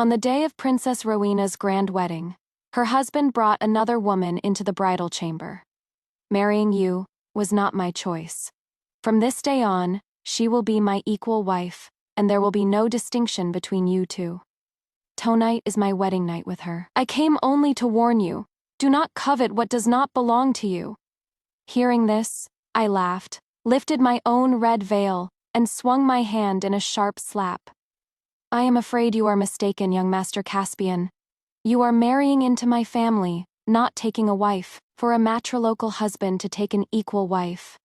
On the day of Princess Rowena's grand wedding, her husband brought another woman into the bridal chamber. Marrying you was not my choice. From this day on, she will be my equal wife, and there will be no distinction between you two. Tonight is my wedding night with her. I came only to warn you, do not covet what does not belong to you. Hearing this, I laughed, lifted my own red veil, and swung my hand in a sharp slap. I am afraid you are mistaken, young Master Caspian. You are marrying into my family, not taking a wife, for a matrilocal husband to take an equal wife.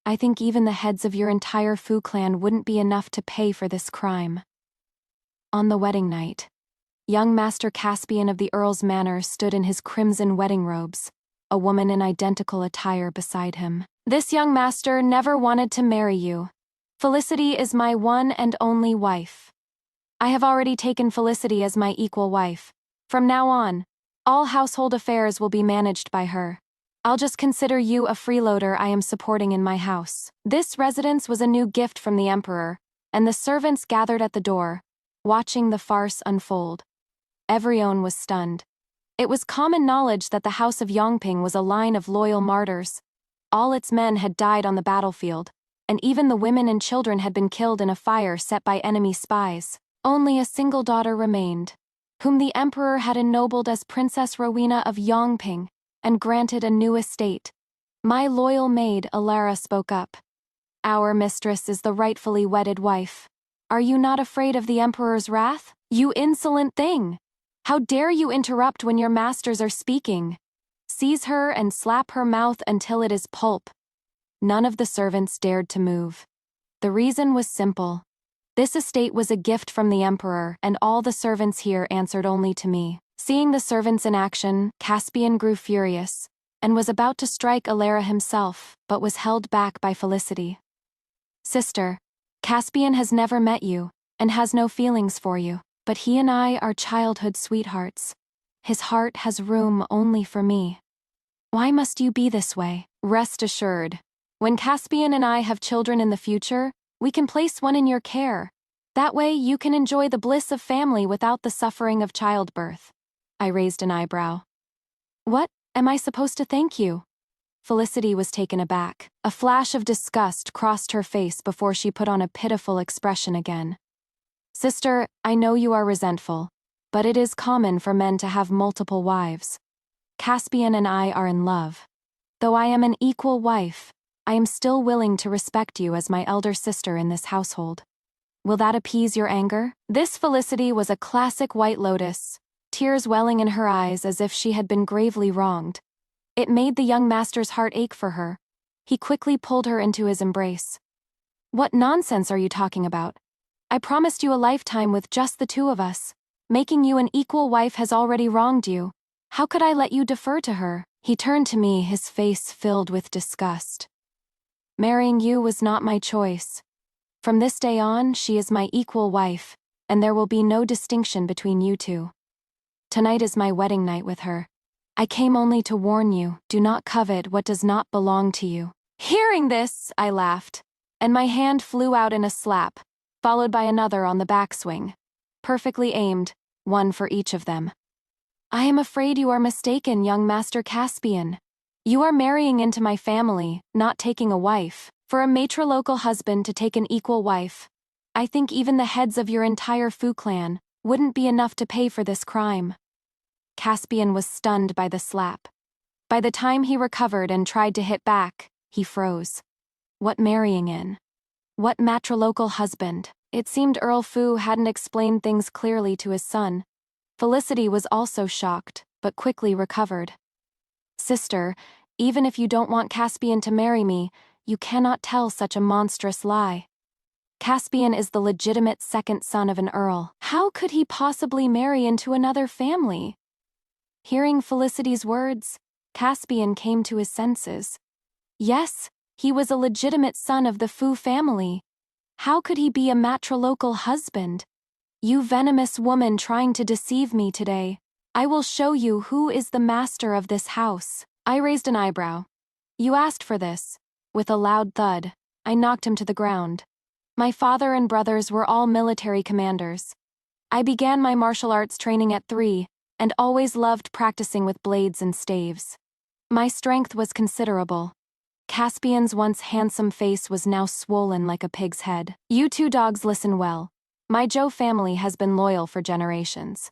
I think even the heads of your entire Fu clan wouldn't be enough to pay for this crime. On the wedding night, young Master Caspian of the Earl's Manor stood in his crimson wedding robes, a woman in identical attire beside him. This young master never wanted to marry you. Felicity is my one and only wife. I have already taken Felicity as my equal wife. From now on, all household affairs will be managed by her. I'll just consider you a freeloader I am supporting in my house. This residence was a new gift from the Emperor, and the servants gathered at the door, watching the farce unfold. Everyone was stunned. It was common knowledge that the House of Yongping was a line of loyal martyrs. All its men had died on the battlefield, and even the women and children had been killed in a fire set by enemy spies. Only a single daughter remained, whom the Emperor had ennobled as Princess Rowena of Yongping, and granted a new estate. My loyal maid, Alara, spoke up. Our mistress is the rightfully wedded wife. Are you not afraid of the Emperor's wrath? You insolent thing! How dare you interrupt when your masters are speaking? Seize her and slap her mouth until it is pulp. None of the servants dared to move. The reason was simple. This estate was a gift from the Emperor, and all the servants here answered only to me. Seeing the servants in action, Caspian grew furious, and was about to strike Alara himself, but was held back by Felicity. Sister, Caspian has never met you, and has no feelings for you, but he and I are childhood sweethearts. His heart has room only for me. Why must you be this way? Rest assured, when Caspian and I have children in the future, we can place one in your care. That way you can enjoy the bliss of family without the suffering of childbirth. I raised an eyebrow. What, am I supposed to thank you? Felicity was taken aback. A flash of disgust crossed her face before she put on a pitiful expression again. Sister, I know you are resentful, but it is common for men to have multiple wives. Caspian and I are in love. Though I am an equal wife, I am still willing to respect you as my elder sister in this household. Will that appease your anger? This Felicity was a classic White Lotus, tears welling in her eyes as if she had been gravely wronged. It made the young master's heart ache for her. He quickly pulled her into his embrace. What nonsense are you talking about? I promised you a lifetime with just the two of us. Making you an equal wife has already wronged you. How could I let you defer to her? He turned to me, his face filled with disgust. Marrying you was not my choice. From this day on, she is my equal wife, and there will be no distinction between you two. Tonight is my wedding night with her. I came only to warn you, do not covet what does not belong to you. Hearing this, I laughed, and my hand flew out in a slap, followed by another on the backswing. Perfectly aimed, one for each of them. I am afraid you are mistaken, young Master Caspian. You are marrying into my family, not taking a wife. For a matrilocal husband to take an equal wife, I think even the heads of your entire Fu clan wouldn't be enough to pay for this crime. Caspian was stunned by the slap. By the time he recovered and tried to hit back, he froze. What marrying in? What matrilocal husband? It seemed Earl Fu hadn't explained things clearly to his son. Felicity was also shocked, but quickly recovered. Sister, even if you don't want Caspian to marry me, you cannot tell such a monstrous lie. Caspian is the legitimate second son of an earl. How could he possibly marry into another family? Hearing Felicity's words, Caspian came to his senses. Yes, he was a legitimate son of the Fu family. How could he be a matrilocal husband? You venomous woman trying to deceive me today. I will show you who is the master of this house. I raised an eyebrow. You asked for this. With a loud thud, I knocked him to the ground. My father and brothers were all military commanders. I began my martial arts training at 3, and always loved practicing with blades and staves. My strength was considerable. Caspian's once handsome face was now swollen like a pig's head. You two dogs listen well. My Joe family has been loyal for generations.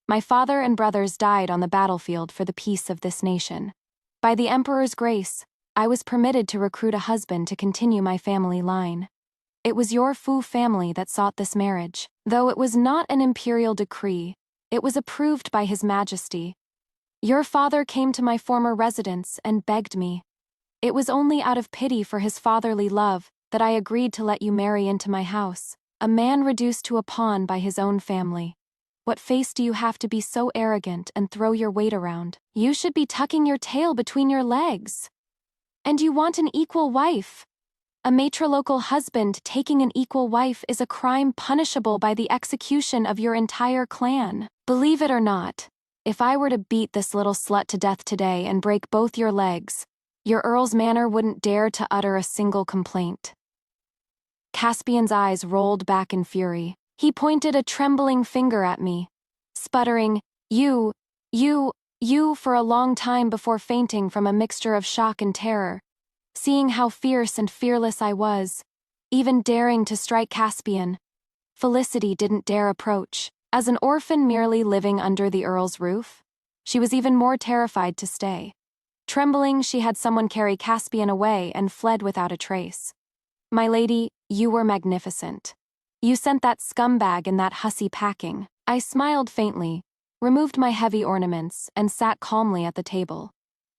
My father and brothers died on the battlefield for the peace of this nation. By the Emperor's grace, I was permitted to recruit a husband to continue my family line. It was your Fu family that sought this marriage. Though it was not an imperial decree, it was approved by His Majesty. Your father came to my former residence and begged me. It was only out of pity for his fatherly love that I agreed to let you marry into my house, a man reduced to a pawn by his own family. What face do you have to be so arrogant and throw your weight around? You should be tucking your tail between your legs. And you want an equal wife. A matrilocal husband taking an equal wife is a crime punishable by the execution of your entire clan. Believe it or not, if I were to beat this little slut to death today and break both your legs, your Earl's manor wouldn't dare to utter a single complaint. Caspian's eyes rolled back in fury. He pointed a trembling finger at me, sputtering, you, for a long time before fainting from a mixture of shock and terror. Seeing how fierce and fearless I was, even daring to strike Caspian, Felicity didn't dare approach. As an orphan merely living under the Earl's roof, she was even more terrified to stay. Trembling, she had someone carry Caspian away and fled without a trace. My lady, you were magnificent. You sent that scumbag and that hussy packing. I smiled faintly, removed my heavy ornaments, and sat calmly at the table.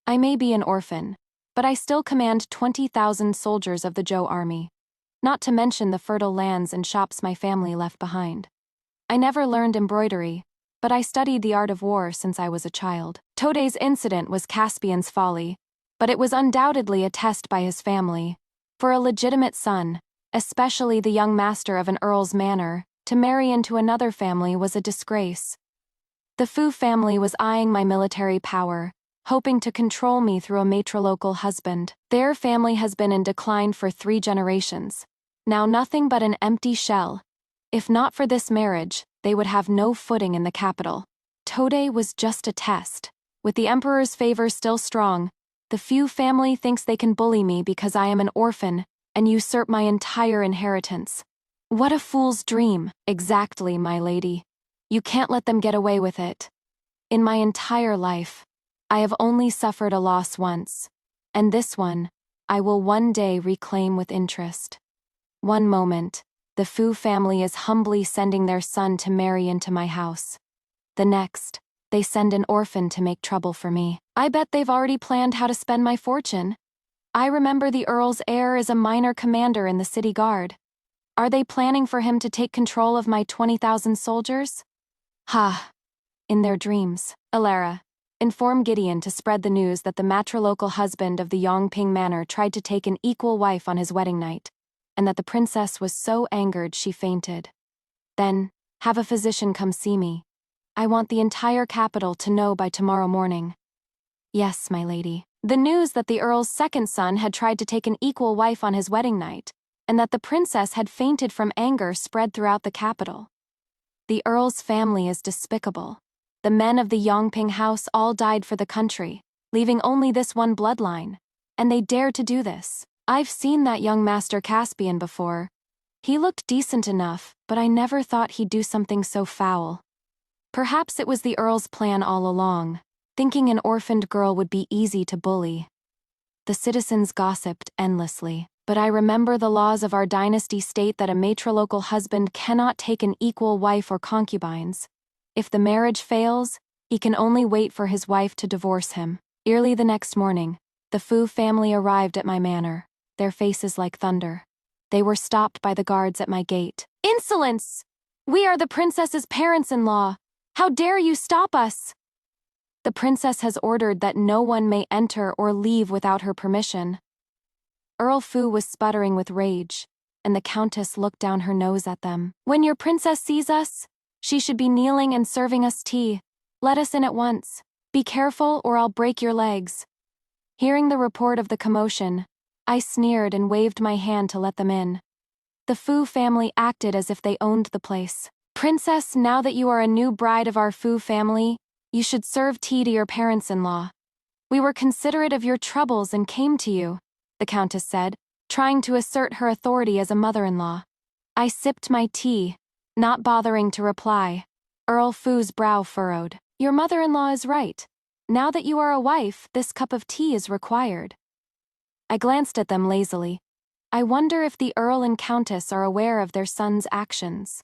I may be an orphan, but I still command 20,000 soldiers of the Zhou army, not to mention the fertile lands and shops my family left behind. I never learned embroidery, but I studied the art of war since I was a child. Today's incident was Caspian's folly, but it was undoubtedly a test by his family. For a legitimate son, especially the young master of an earl's manor, to marry into another family was a disgrace. The Fu family was eyeing my military power, hoping to control me through a matrilocal husband. Their family has been in decline for 3 generations. Now nothing but an empty shell. If not for this marriage, they would have no footing in the capital. Today was just a test. With the Emperor's favor still strong, the Fu family thinks they can bully me because I am an orphan and usurp my entire inheritance. What a fool's dream. Exactly, my lady. You can't let them get away with it. In my entire life, I have only suffered a loss once, and this one, I will one day reclaim with interest. One moment, the Fu family is humbly sending their son to marry into my house. The next, they send an orphan to make trouble for me. I bet they've already planned how to spend my fortune. I remember the Earl's heir is a minor commander in the city guard. Are they planning for him to take control of my 20,000 soldiers? Ha! In their dreams. Alara, inform Gideon to spread the news that the matrilocal husband of the Yongping Manor tried to take an equal wife on his wedding night, and that the princess was so angered she fainted. Then, have a physician come see me. I want the entire capital to know by tomorrow morning. Yes, my lady. The news that the Earl's second son had tried to take an equal wife on his wedding night, and that the princess had fainted from anger spread throughout the capital. The Earl's family is despicable. The men of the Yongping house all died for the country, leaving only this one bloodline, and they dared to do this. I've seen that young Master Caspian before. He looked decent enough, but I never thought he'd do something so foul. Perhaps it was the Earl's plan all along, thinking an orphaned girl would be easy to bully. The citizens gossiped endlessly, but I remember the laws of our dynasty state that a matrilocal husband cannot take an equal wife or concubines. If the marriage fails, he can only wait for his wife to divorce him. Early the next morning, the Fu family arrived at my manor, their faces like thunder. They were stopped by the guards at my gate. Insolence! We are the princess's parents-in-law. How dare you stop us? The princess has ordered that no one may enter or leave without her permission. Earl Fu was sputtering with rage, and the countess looked down her nose at them. When your princess sees us, she should be kneeling and serving us tea. Let us in at once. Be careful or I'll break your legs. Hearing the report of the commotion, I sneered and waved my hand to let them in. The Fu family acted as if they owned the place. Princess, now that you are a new bride of our Fu family, you should serve tea to your parents-in-law. We were considerate of your troubles and came to you, the Countess said, trying to assert her authority as a mother-in-law. I sipped my tea, not bothering to reply. Earl Fu's brow furrowed. Your mother-in-law is right. Now that you are a wife, this cup of tea is required. I glanced at them lazily. I wonder if the Earl and Countess are aware of their son's actions.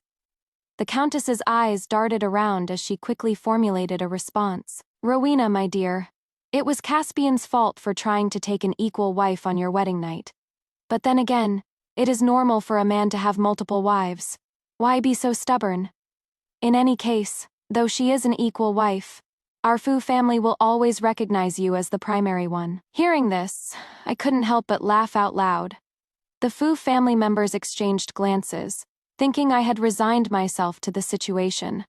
The Countess's eyes darted around as she quickly formulated a response. Rowena, my dear, it was Caspian's fault for trying to take an equal wife on your wedding night. But then again, it is normal for a man to have multiple wives. Why be so stubborn? In any case, though she is an equal wife, our Fu family will always recognize you as the primary one. Hearing this, I couldn't help but laugh out loud. The Fu family members exchanged glances, thinking I had resigned myself to the situation.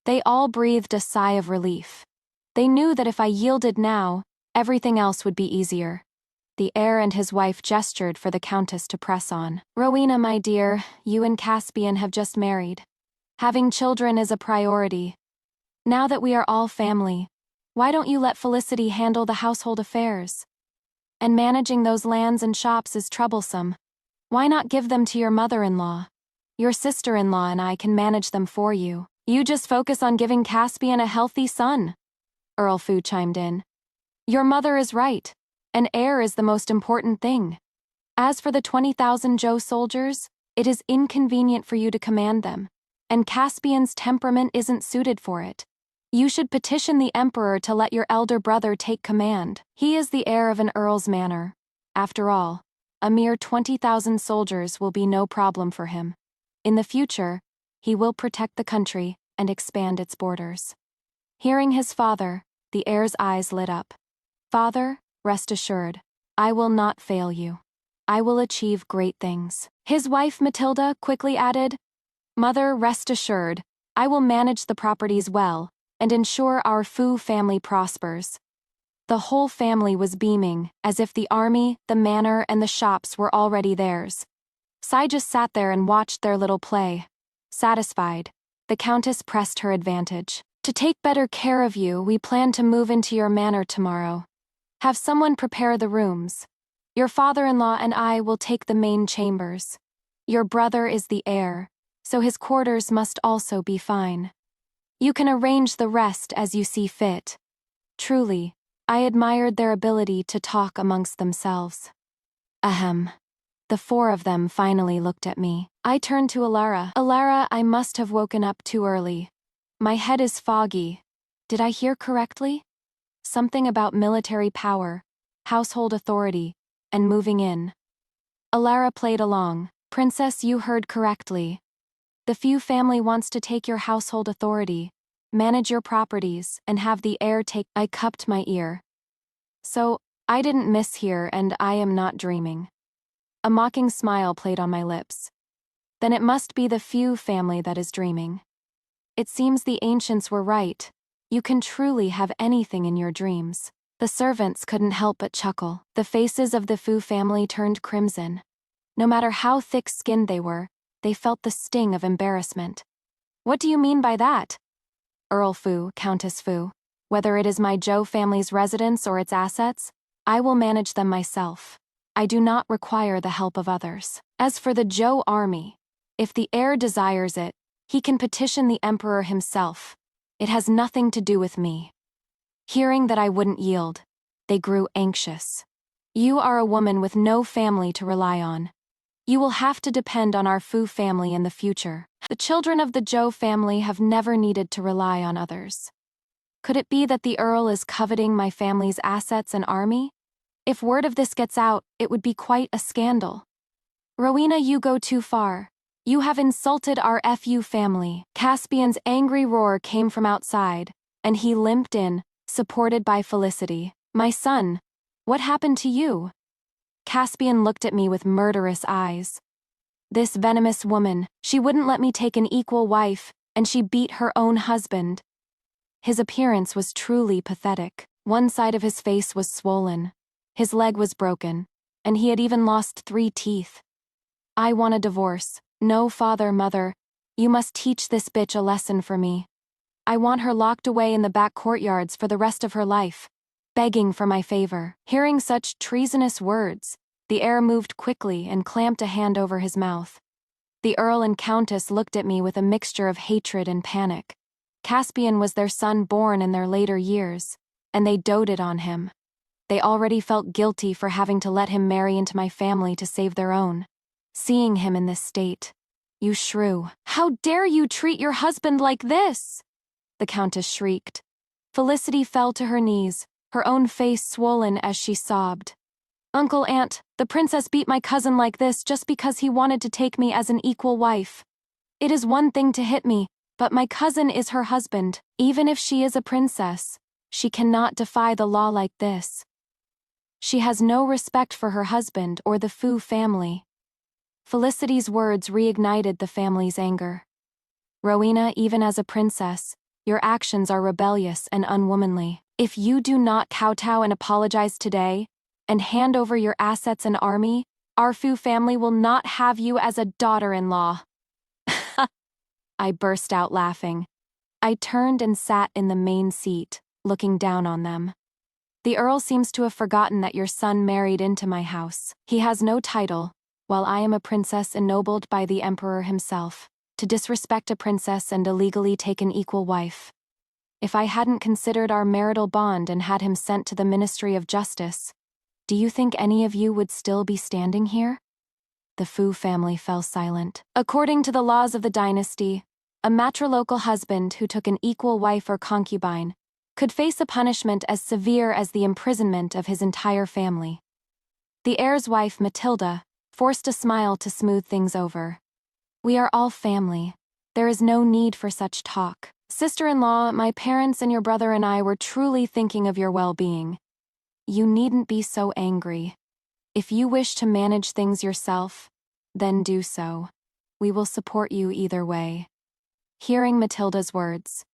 They all breathed a sigh of relief. They knew that if I yielded now, everything else would be easier. The heir and his wife gestured for the Countess to press on. Rowena, my dear, you and Caspian have just married. Having children is a priority. Now that we are all family, why don't you let Felicity handle the household affairs? And managing those lands and shops is troublesome. Why not give them to your mother-in-law? Your sister-in-law and I can manage them for you. You just focus on giving Caspian a healthy son. Earl Fu chimed in. Your mother is right. An heir is the most important thing. As for the 20,000 Zhou soldiers, it is inconvenient for you to command them, and Caspian's temperament isn't suited for it. You should petition the emperor to let your elder brother take command. He is the heir of an earl's manor. After all, a mere 20,000 soldiers will be no problem for him. In the future, he will protect the country and expand its borders. Hearing his father, the heir's eyes lit up. Father, rest assured, I will not fail you. I will achieve great things. His wife Matilda quickly added, Mother, rest assured, I will manage the properties well and ensure our Fu family prospers. The whole family was beaming, as if the army, the manor, and the shops were already theirs. Sai just sat there and watched their little play. Satisfied, the Countess pressed her advantage. To take better care of you, we plan to move into your manor tomorrow. Have someone prepare the rooms. Your father-in-law and I will take the main chambers. Your brother is the heir, so his quarters must also be fine. You can arrange the rest as you see fit. Truly, I admired their ability to talk amongst themselves. Ahem. The four of them finally looked at me. I turned to Alara. Alara, I must have woken up too early. My head is foggy. Did I hear correctly? Something about military power, household authority, and moving in. Alara played along. Princess, you heard correctly. The Fu family wants to take your household authority, manage your properties, and have the heir take— I cupped my ear. So, I didn't mishear and I am not dreaming. A mocking smile played on my lips. Then it must be the Fu family that is dreaming. It seems the ancients were right. You can truly have anything in your dreams. The servants couldn't help but chuckle. The faces of the Fu family turned crimson. No matter how thick-skinned they were, they felt the sting of embarrassment. What do you mean by that? Earl Fu, Countess Fu. Whether it is my Zhou family's residence or its assets, I will manage them myself. I do not require the help of others. As for the Zhou army, if the heir desires it, he can petition the emperor himself. It has nothing to do with me. Hearing that I wouldn't yield, they grew anxious. You are a woman with no family to rely on. You will have to depend on our Fu family in the future. The children of the Zhou family have never needed to rely on others. Could it be that the Earl is coveting my family's assets and army? If word of this gets out, it would be quite a scandal. Rowena, you go too far. You have insulted our Fu family. Caspian's angry roar came from outside, and he limped in, supported by Felicity. My son, what happened to you? Caspian looked at me with murderous eyes. This venomous woman, she wouldn't let me take an equal wife, and she beat her own husband. His appearance was truly pathetic. One side of his face was swollen. His leg was broken, and he had even lost 3 teeth. I want a divorce. No, father, mother, You must teach this bitch a lesson for me. I want her locked away in the back courtyards for the rest of her life, begging for my favor." Hearing such treasonous words, the heir moved quickly and clamped a hand over his mouth. The Earl and Countess looked at me with a mixture of hatred and panic. Caspian was their son born in their later years, and they doted on him. They already felt guilty for having to let him marry into my family to save their own. Seeing him in this state, "You shrew! How dare you treat your husband like this?" the Countess shrieked. Felicity fell to her knees, her own face swollen as she sobbed. "Uncle, Aunt, the princess beat my cousin like this just because he wanted to take me as an equal wife. It is one thing to hit me, but my cousin is her husband. Even if she is a princess, she cannot defy the law like this. She has no respect for her husband or the Fu family." Felicity's words reignited the family's anger. "Rowena, even as a princess, your actions are rebellious and unwomanly. If you do not kowtow and apologize today, and hand over your assets and army, our Fu family will not have you as a daughter-in-law." I burst out laughing. I turned and sat in the main seat, looking down on them. "The Earl seems to have forgotten that your son married into my house. He has no title, while I am a princess ennobled by the Emperor himself, to disrespect a princess and illegally take an equal wife. If I hadn't considered our marital bond and had him sent to the Ministry of Justice, do you think any of you would still be standing here?" The Fu family fell silent. According to the laws of the dynasty, a matrilocal husband who took an equal wife or concubine could face a punishment as severe as the imprisonment of his entire family. The heir's wife, Matilda, forced a smile to smooth things over. "We are all family. There is no need for such talk. Sister-in-law, my parents and your brother and I were truly thinking of your well-being. You needn't be so angry. If you wish to manage things yourself, then do so. We will support you either way." Hearing Matilda's words,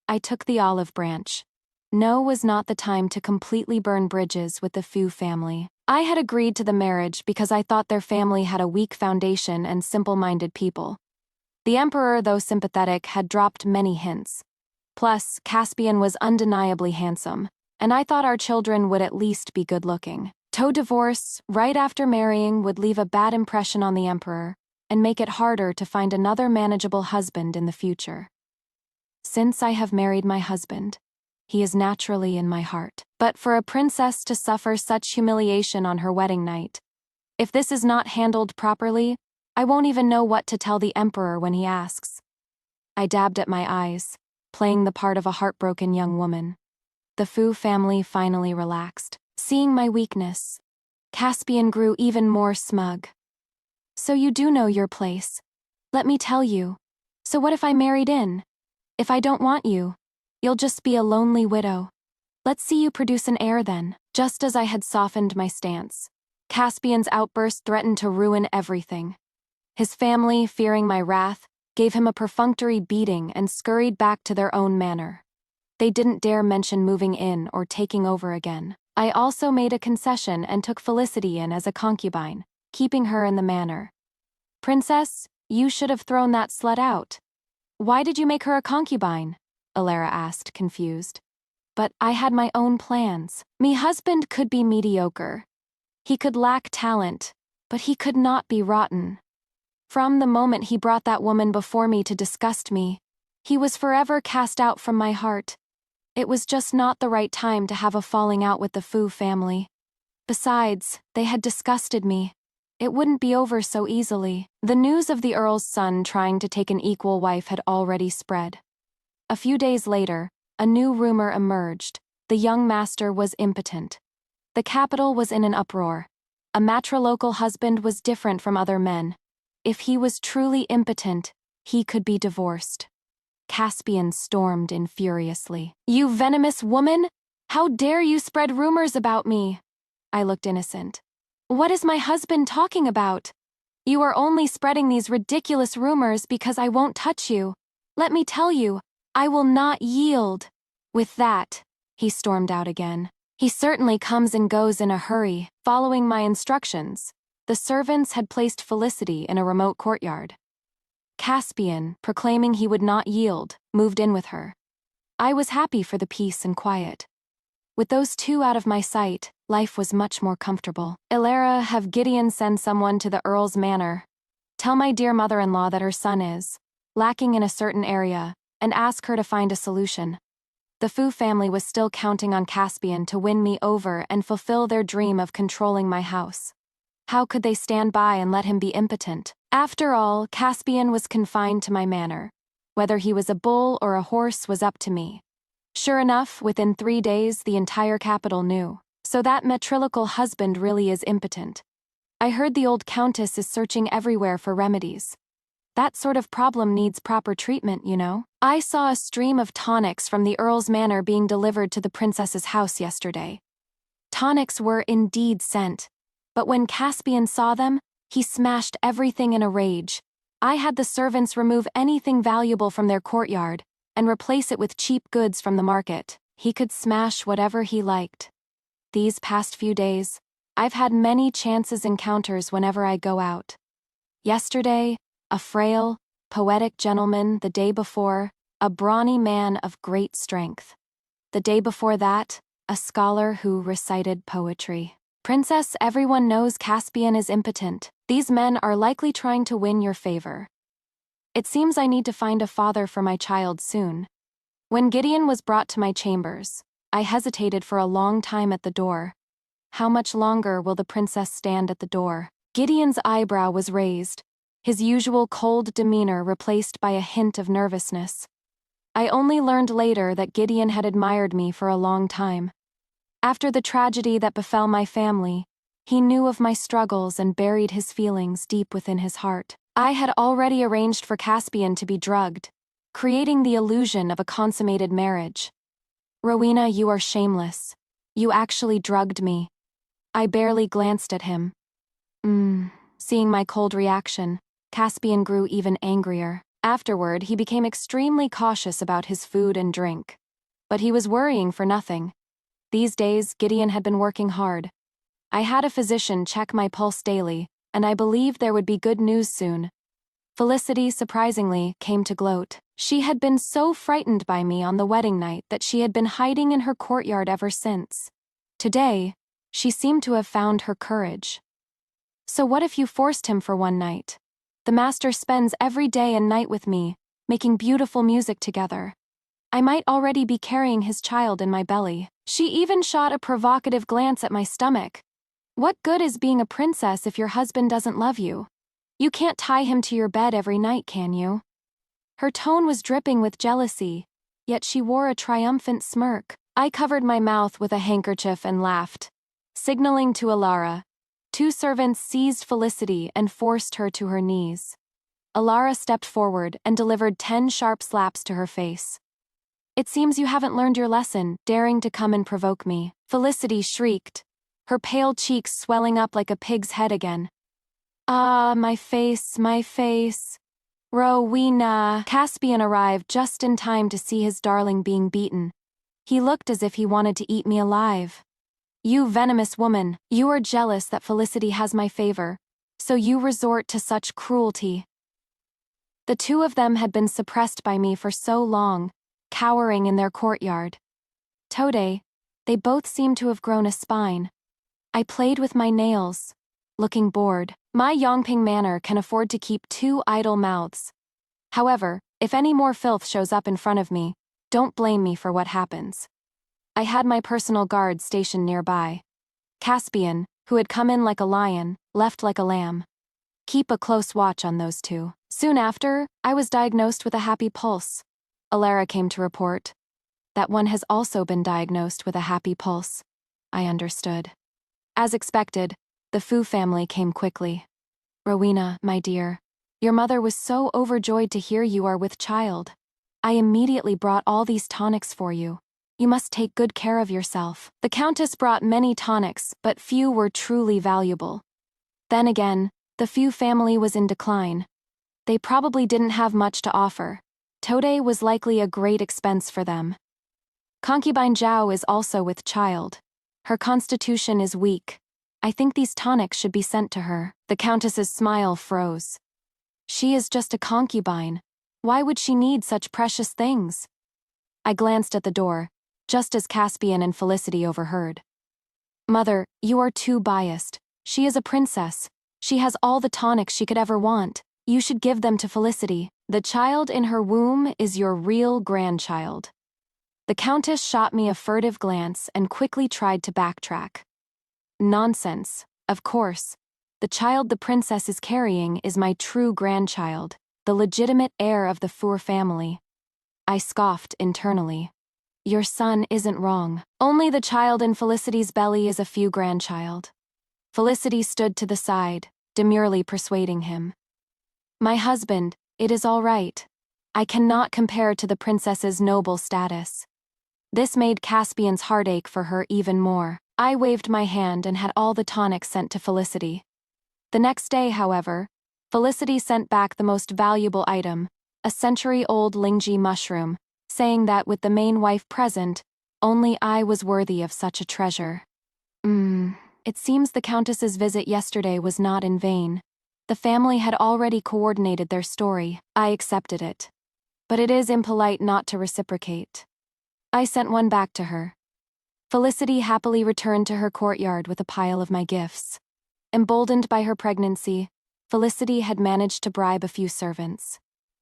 I took the olive branch. No was not the time to completely burn bridges with the Fu family. I had agreed to the marriage because I thought their family had a weak foundation and simple-minded people. The Emperor, though sympathetic, had dropped many hints. Plus, Caspian was undeniably handsome, and I thought our children would at least be good-looking. Divorce, right after marrying, would leave a bad impression on the Emperor, and make it harder to find another manageable husband in the future. Since I have married my husband, he is naturally in my heart. But for a princess to suffer such humiliation on her wedding night, if this is not handled properly, I won't even know what to tell the Emperor when he asks. I dabbed at my eyes, playing the part of a heartbroken young woman. The Fu family finally relaxed. Seeing my weakness, Caspian grew even more smug. "So you do know your place. Let me tell you. So what if I married in? If I don't want you, you'll just be a lonely widow. Let's see you produce an heir then." Just as I had softened my stance, Caspian's outburst threatened to ruin everything. His family, fearing my wrath, gave him a perfunctory beating and scurried back to their own manor. They didn't dare mention moving in or taking over again. I also made a concession and took Felicity in as a concubine, keeping her in the manor. "Princess, you should have thrown that slut out." "Why did you make her a concubine?" Alara asked, confused. "But I had my own plans. Me husband could be mediocre. He could lack talent, but he could not be rotten. From the moment he brought that woman before me to disgust me, he was forever cast out from my heart. It was just not the right time to have a falling out with the Fu family. Besides, they had disgusted me. It wouldn't be over so easily." The news of the Earl's son trying to take an equal wife had already spread. A few days later, a new rumor emerged. The young master was impotent. The capital was in an uproar. A matrilocal husband was different from other men. If he was truly impotent, he could be divorced. Caspian stormed in furiously. "You venomous woman! How dare you spread rumors about me?" I looked innocent. "What is my husband talking about? You are only spreading these ridiculous rumors because I won't touch you. Let me tell you, I will not yield." With that, he stormed out again. He certainly comes and goes in a hurry. Following my instructions, the servants had placed Felicity in a remote courtyard. Caspian, proclaiming he would not yield, moved in with her. I was happy for the peace and quiet. With those two out of my sight, life was much more comfortable. Ilara, have Gideon send someone to the Earl's manor. Tell my dear mother-in-law that her son is lacking in a certain area, and ask her to find a solution. The Fu family was still counting on Caspian to win me over and fulfill their dream of controlling my house. How could they stand by and let him be impotent? After all, Caspian was confined to my manor. Whether he was a bull or a horse was up to me. Sure enough, within 3 days the entire capital knew. So that matrilical husband really is impotent. I heard the old countess is searching everywhere for remedies. That sort of problem needs proper treatment, you know. I saw a stream of tonics from the Earl's manor being delivered to the princess's house yesterday. Tonics were indeed sent, but when Caspian saw them, he smashed everything in a rage. I had the servants remove anything valuable from their courtyard and replace it with cheap goods from the market. He could smash whatever he liked. These past few days, I've had many chances encounters whenever I go out. Yesterday, a frail, poetic gentleman. The day before, a brawny man of great strength. The day before that, a scholar who recited poetry. Princess, everyone knows Caspian is impotent. These men are likely trying to win your favor. It seems I need to find a father for my child soon. When Gideon was brought to my chambers, I hesitated for a long time at the door. How much longer will the princess stand at the door? Gideon's eyebrow was raised, his usual cold demeanor replaced by a hint of nervousness. I only learned later that Gideon had admired me for a long time. After the tragedy that befell my family, he knew of my struggles and buried his feelings deep within his heart. I had already arranged for Caspian to be drugged, creating the illusion of a consummated marriage. Rowena, you are shameless. You actually drugged me. I barely glanced at him. Seeing my cold reaction, Caspian grew even angrier. Afterward, he became extremely cautious about his food and drink. But he was worrying for nothing. These days, Gideon had been working hard. I had a physician check my pulse daily, and I believed there would be good news soon. Felicity, surprisingly, came to gloat. She had been so frightened by me on the wedding night that she had been hiding in her courtyard ever since. Today, she seemed to have found her courage. So what if you forced him for one night? The master spends every day and night with me, making beautiful music together. I might already be carrying his child in my belly. She even shot a provocative glance at my stomach. What good is being a princess if your husband doesn't love you? You can't tie him to your bed every night, can you? Her tone was dripping with jealousy, yet she wore a triumphant smirk. I covered my mouth with a handkerchief and laughed. Signaling to Ilara, 2 servants seized Felicity and forced her to her knees. Ilara stepped forward and delivered 10 sharp slaps to her face. It seems you haven't learned your lesson, daring to come and provoke me. Felicity shrieked, her pale cheeks swelling up like a pig's head again. Ah, my face, my face. Rowena. Caspian arrived just in time to see his darling being beaten. He looked as if he wanted to eat me alive. You venomous woman, you are jealous that Felicity has my favor, so you resort to such cruelty. The 2 of them had been suppressed by me for so long, cowering in their courtyard. Today, they both seemed to have grown a spine. I played with my nails, looking bored. My Yongping manor can afford to keep 2 idle mouths. However, if any more filth shows up in front of me, don't blame me for what happens. I had my personal guard stationed nearby. Caspian, who had come in like a lion, left like a lamb. Keep a close watch on those 2. Soon after, I was diagnosed with a happy pulse. Ilara came to report. That one has also been diagnosed with a happy pulse. I understood. As expected, the Fu family came quickly. Rowena, my dear, your mother was so overjoyed to hear you are with child. I immediately brought all these tonics for you. You must take good care of yourself. The Countess brought many tonics, but few were truly valuable. Then again, the Fu family was in decline. They probably didn't have much to offer. Tode was likely a great expense for them. Concubine Zhao is also with child. Her constitution is weak. I think these tonics should be sent to her. The Countess's smile froze. She is just a concubine. Why would she need such precious things? I glanced at the door, just as Caspian and Felicity overheard. Mother, you are too biased. She is a princess. She has all the tonics she could ever want. You should give them to Felicity. The child in her womb is your real grandchild. The Countess shot me a furtive glance and quickly tried to backtrack. Nonsense. Of course. The child the princess is carrying is my true grandchild, the legitimate heir of the Four family. I scoffed internally. Your son isn't wrong. Only the child in Felicity's belly is a few grandchild. Felicity stood to the side, demurely persuading him. My husband, it is all right. I cannot compare to the princess's noble status. This made Caspian's heart ache for her even more. I waved my hand and had all the tonics sent to Felicity. The next day, however, Felicity sent back the most valuable item, a century-old Lingji mushroom, saying that with the main wife present, only I was worthy of such a treasure. It seems the Countess's visit yesterday was not in vain. The family had already coordinated their story. I accepted it. But it is impolite not to reciprocate. I sent one back to her. Felicity happily returned to her courtyard with a pile of my gifts. Emboldened by her pregnancy, Felicity had managed to bribe a few servants.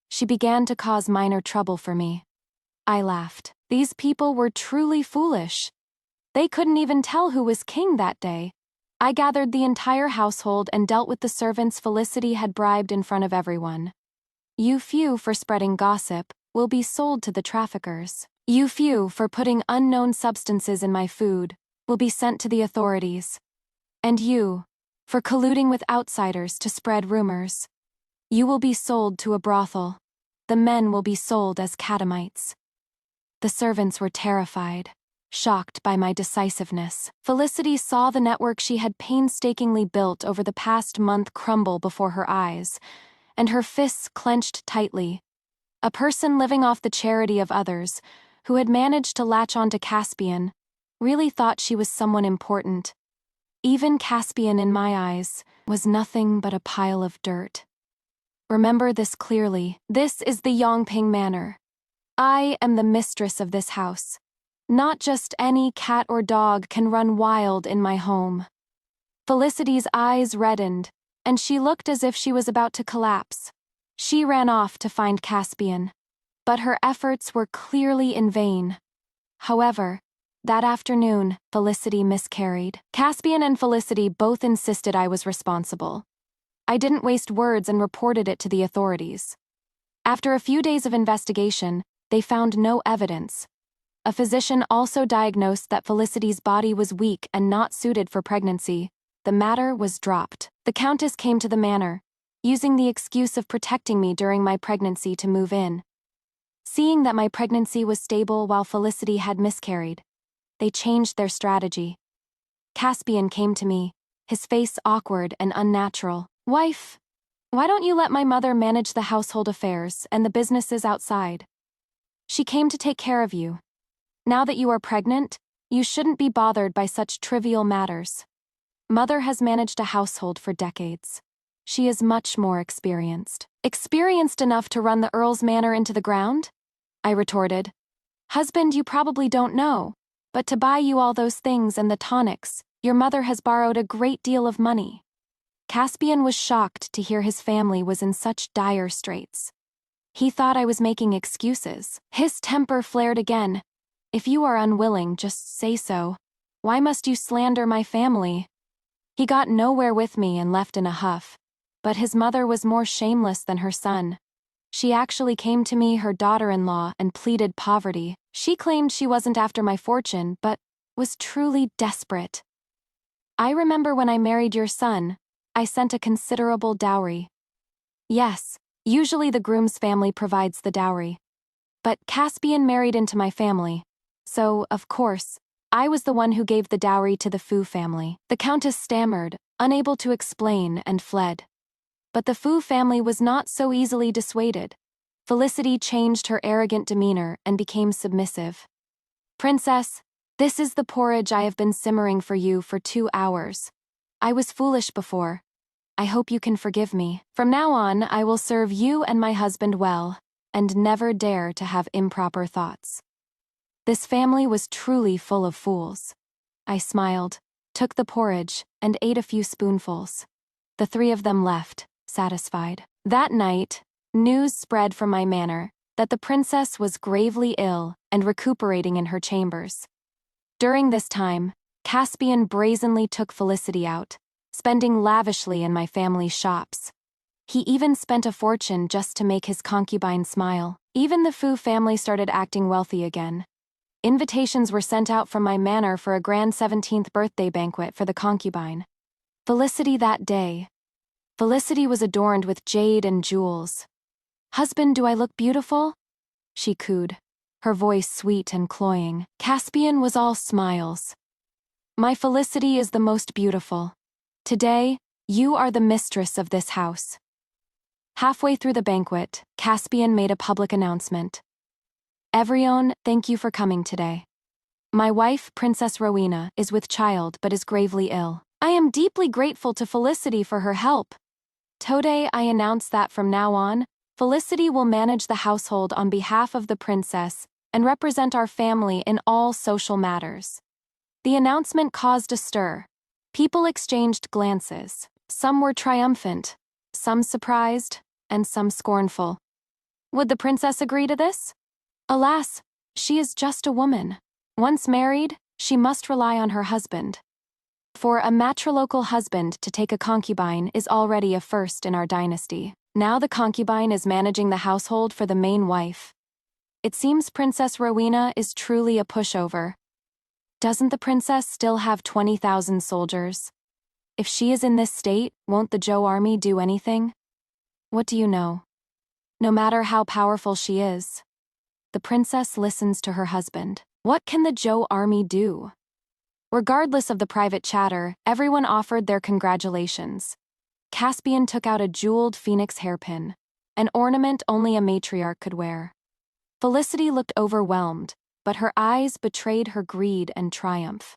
She began to cause minor trouble for me. I laughed. These people were truly foolish. They couldn't even tell who was king that day. I gathered the entire household and dealt with the servants Felicity had bribed in front of everyone. You few for spreading gossip will be sold to the traffickers. You few for putting unknown substances in my food will be sent to the authorities. And you, for colluding with outsiders to spread rumors. You will be sold to a brothel. The men will be sold as catamites. The servants were terrified, shocked by my decisiveness. Felicity saw the network she had painstakingly built over the past month crumble before her eyes, and her fists clenched tightly. A person living off the charity of others, who had managed to latch onto Caspian, really thought she was someone important. Even Caspian, in my eyes, was nothing but a pile of dirt. Remember this clearly. This is the Yongping Manor. I am the mistress of this house. Not just any cat or dog can run wild in my home. Felicity's eyes reddened, and she looked as if she was about to collapse. She ran off to find Caspian, but her efforts were clearly in vain. However, that afternoon, Felicity miscarried. Caspian and Felicity both insisted I was responsible. I didn't waste words and reported it to the authorities. After a few days of investigation, they found no evidence. A physician also diagnosed that Felicity's body was weak and not suited for pregnancy. The matter was dropped. The Countess came to the manor, using the excuse of protecting me during my pregnancy to move in. Seeing that my pregnancy was stable while Felicity had miscarried, they changed their strategy. Caspian came to me, his face awkward and unnatural. Wife, why don't you let my mother manage the household affairs and the businesses outside? She came to take care of you. Now that you are pregnant, you shouldn't be bothered by such trivial matters. Mother has managed a household for decades. She is much more experienced. Experienced enough to run the Earl's manor into the ground? I retorted. Husband, you probably don't know, but to buy you all those things and the tonics, your mother has borrowed a great deal of money. Caspian was shocked to hear his family was in such dire straits. He thought I was making excuses. His temper flared again. If you are unwilling, just say so. Why must you slander my family? He got nowhere with me and left in a huff. But his mother was more shameless than her son. She actually came to me, her daughter-in-law, and pleaded poverty. She claimed she wasn't after my fortune, but was truly desperate. I remember when I married your son, I sent a considerable dowry. Yes, usually the groom's family provides the dowry. But Caspian married into my family. So, of course, I was the one who gave the dowry to the Fu family. The Countess stammered, unable to explain, and fled. But the Fu family was not so easily dissuaded. Felicity changed her arrogant demeanor and became submissive. Princess, this is the porridge I have been simmering for you for 2 hours. I was foolish before. I hope you can forgive me. From now on, I will serve you and my husband well, and never dare to have improper thoughts. This family was truly full of fools. I smiled, took the porridge, and ate a few spoonfuls. The three of them left, satisfied. That night, news spread from my manor that the princess was gravely ill and recuperating in her chambers. During this time, Caspian brazenly took Felicity out, spending lavishly in my family's shops. He even spent a fortune just to make his concubine smile. Even the Fu family started acting wealthy again. Invitations were sent out from my manor for a grand 17th birthday banquet for the concubine. Felicity that day. Felicity was adorned with jade and jewels. "Husband, do I look beautiful?" she cooed, her voice sweet and cloying. Caspian was all smiles. "My Felicity is the most beautiful. Today, you are the mistress of this house." Halfway through the banquet, Caspian made a public announcement. "Everyone, thank you for coming today. My wife, Princess Rowena, is with child but is gravely ill. I am deeply grateful to Felicity for her help. Today, I announce that from now on, Felicity will manage the household on behalf of the princess and represent our family in all social matters." The announcement caused a stir. People exchanged glances. Some were triumphant, some surprised, and some scornful. Would the princess agree to this? Alas, she is just a woman. Once married, she must rely on her husband. For a matrilocal husband to take a concubine is already a first in our dynasty. Now the concubine is managing the household for the main wife. It seems Princess Rowena is truly a pushover. Doesn't the princess still have 20,000 soldiers? If she is in this state, won't the Zhou army do anything? What do you know? No matter how powerful she is, the princess listens to her husband. What can the Zhou army do? Regardless of the private chatter, everyone offered their congratulations. Caspian took out a jeweled phoenix hairpin, an ornament only a matriarch could wear. Felicity looked overwhelmed, but her eyes betrayed her greed and triumph.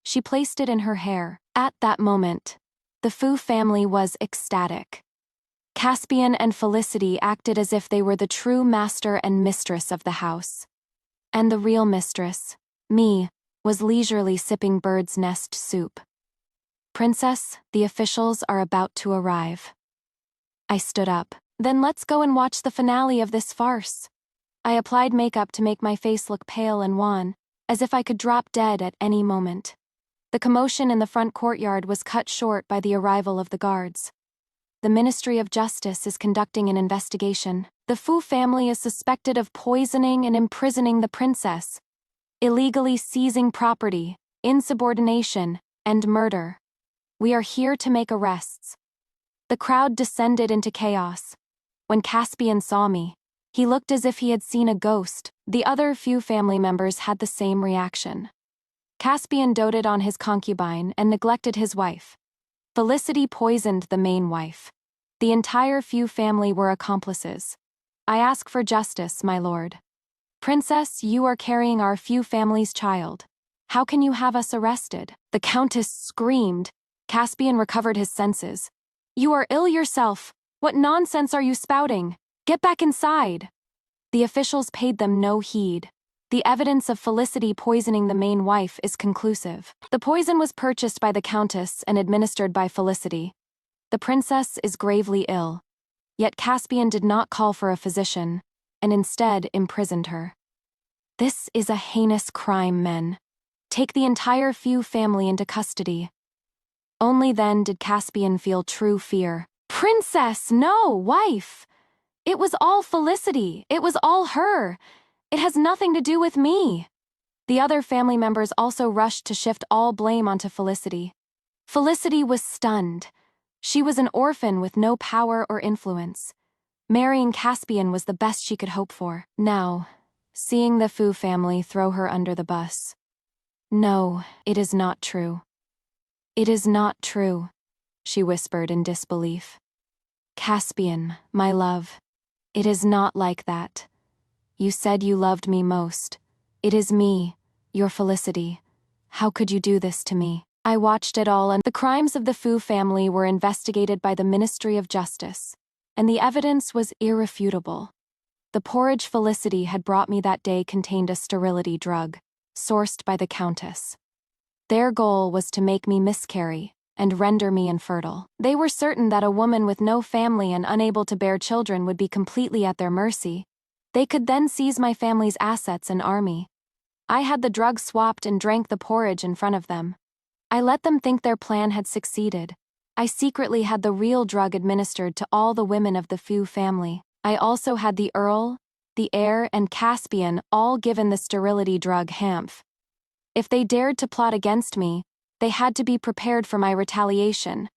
She placed it in her hair. At that moment, the Fu family was ecstatic. Caspian and Felicity acted as if they were the true master and mistress of the house. And the real mistress, me, was leisurely sipping bird's nest soup. "Princess, the officials are about to arrive." I stood up. "Then let's go and watch the finale of this farce." I applied makeup to make my face look pale and wan, as if I could drop dead at any moment. The commotion in the front courtyard was cut short by the arrival of the guards. The Ministry of Justice is conducting an investigation. The Fu family is suspected of poisoning and imprisoning the princess, illegally seizing property, insubordination, and murder. We are here to make arrests. The crowd descended into chaos. When Caspian saw me, he looked as if he had seen a ghost. The other few family members had the same reaction. Caspian doted on his concubine and neglected his wife. Felicity poisoned the main wife. The entire Fu family were accomplices. I ask for justice, my lord. Princess, you are carrying our Fu family's child. How can you have us arrested? The countess screamed. Caspian recovered his senses. You are ill yourself. What nonsense are you spouting? Get back inside. The officials paid them no heed. The evidence of Felicity poisoning the main wife is conclusive. The poison was purchased by the countess and administered by Felicity. The princess is gravely ill. Yet Caspian did not call for a physician, and instead imprisoned her. This is a heinous crime, men. Take the entire Fu family into custody. Only then did Caspian feel true fear. Princess, no, wife! It was all Felicity. It was all her. It has nothing to do with me. The other family members also rushed to shift all blame onto Felicity. Felicity was stunned. She was an orphan with no power or influence. Marrying Caspian was the best she could hope for. Now, seeing the Fu family throw her under the bus. No, it is not true. It is not true, she whispered in disbelief. Caspian, my love, it is not like that. You said you loved me most. It is me, your Felicity. How could you do this to me? I watched it all, and the crimes of the Fu family were investigated by the Ministry of Justice, and the evidence was irrefutable. The porridge Felicity had brought me that day contained a sterility drug, sourced by the Countess. Their goal was to make me miscarry and render me infertile. They were certain that a woman with no family and unable to bear children would be completely at their mercy. They could then seize my family's assets and army. I had the drug swapped and drank the porridge in front of them. I let them think their plan had succeeded. I secretly had the real drug administered to all the women of the Fu family. I also had the Earl, the heir, and Caspian all given the sterility drug Hamph. If they dared to plot against me, they had to be prepared for my retaliation.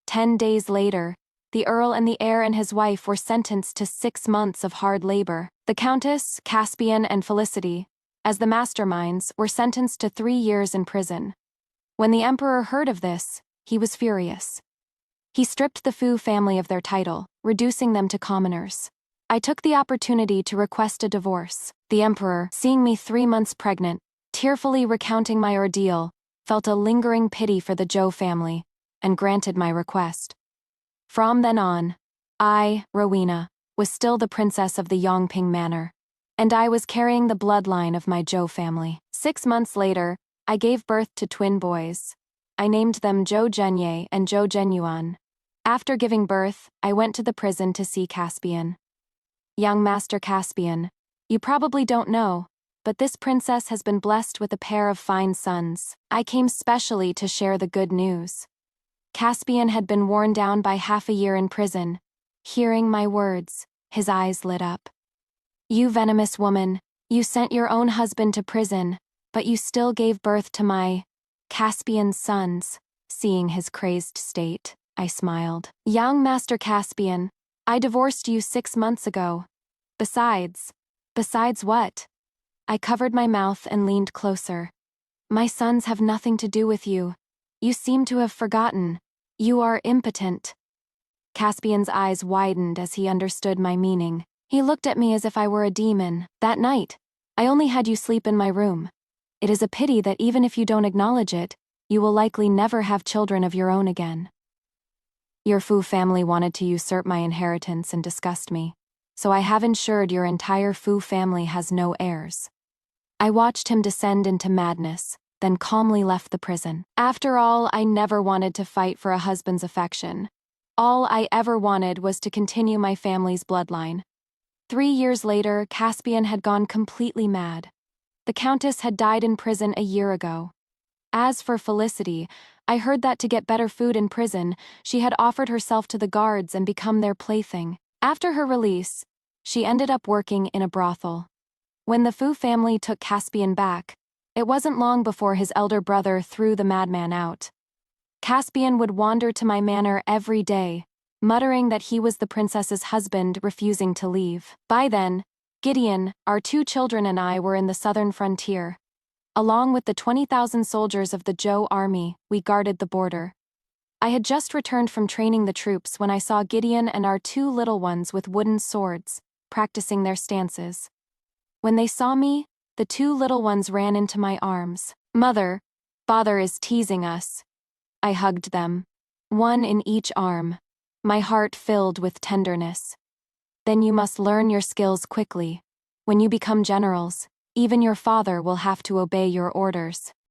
10 days later, the Earl and the heir and his wife were sentenced to 6 months of hard labor. The Countess, Caspian, and Felicity, as the masterminds, were sentenced to 3 years in prison. When the Emperor heard of this, he was furious. He stripped the Fu family of their title, reducing them to commoners. I took the opportunity to request a divorce. The Emperor, seeing me 3 months pregnant, tearfully recounting my ordeal, felt a lingering pity for the Zhou family, and granted my request. From then on, I, Rowena, was still the princess of the Yongping Manor, and I was carrying the bloodline of my Zhou family. 6 months later, I gave birth to twin boys. I named them Zhou Zhenye and Zhou Zhenyuan. After giving birth, I went to the prison to see Caspian. Young Master Caspian, you probably don't know, but this princess has been blessed with a pair of fine sons. I came specially to share the good news. Caspian had been worn down by half a year in prison. Hearing my words, his eyes lit up. You venomous woman, you sent your own husband to prison, but you still gave birth to my Caspian's sons. Seeing his crazed state, I smiled. Young Master Caspian, I divorced you 6 months ago. Besides what? I covered my mouth and leaned closer. My sons have nothing to do with you. You seem to have forgotten. You are impotent. Caspian's eyes widened as he understood my meaning. He looked at me as if I were a demon. That night, I only had you sleep in my room. It is a pity that even if you don't acknowledge it, you will likely never have children of your own again. Your Fu family wanted to usurp my inheritance and disgust me, so I have ensured your entire Fu family has no heirs. I watched him descend into madness, then calmly left the prison. After all, I never wanted to fight for a husband's affection. All I ever wanted was to continue my family's bloodline. 3 years later, Caspian had gone completely mad. The Countess had died in prison a year ago. As for Felicity, I heard that to get better food in prison, she had offered herself to the guards and become their plaything. After her release, she ended up working in a brothel. When the Fu family took Caspian back, it wasn't long before his elder brother threw the madman out. Caspian would wander to my manor every day, muttering that he was the princess's husband, refusing to leave. By then, Gideon, our 2 children, and I were in the southern frontier. Along with the 20,000 soldiers of the Zhou army, we guarded the border. I had just returned from training the troops when I saw Gideon and our 2 little ones with wooden swords, practicing their stances. When they saw me, the 2 little ones ran into my arms. Mother, father is teasing us. I hugged them, one in each arm, my heart filled with tenderness. Then you must learn your skills quickly. When you become generals, even your father will have to obey your orders.